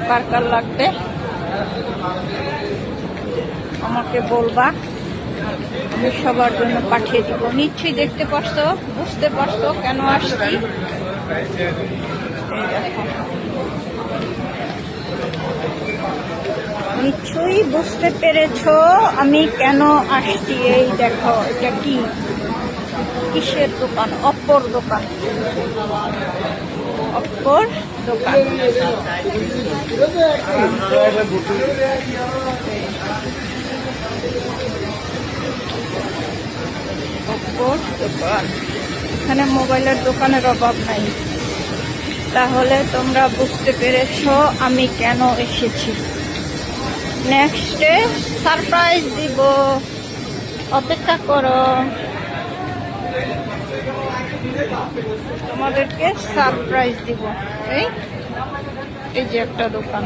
কার কার লাগবে আমাকে বলবা, আমি সবার জন্য পাঠিয়ে দিব। নিশ্চয়ই দেখতে পারছো, বুঝতে পারছো কেন আসছি। নিশ্চয়ই বুঝতে পেরেছো আমি কেন আসছি। এই দেখো, এটা কি, কিসের দোকান? অপ্পোর দোকান, অপ্পোর দোকান। অপ্পোর দোকান, এখানে মোবাইলের দোকানের অভাব নাই। তাহলে তোমরা বুঝতে পেরেছো আমি কেন এসেছি। নেক্সটে সারপ্রাইজ দিব, অপেক্ষা করো, তোমাদেরকে সারপ্রাইজ দিব। এই এই যে একটা দোকান।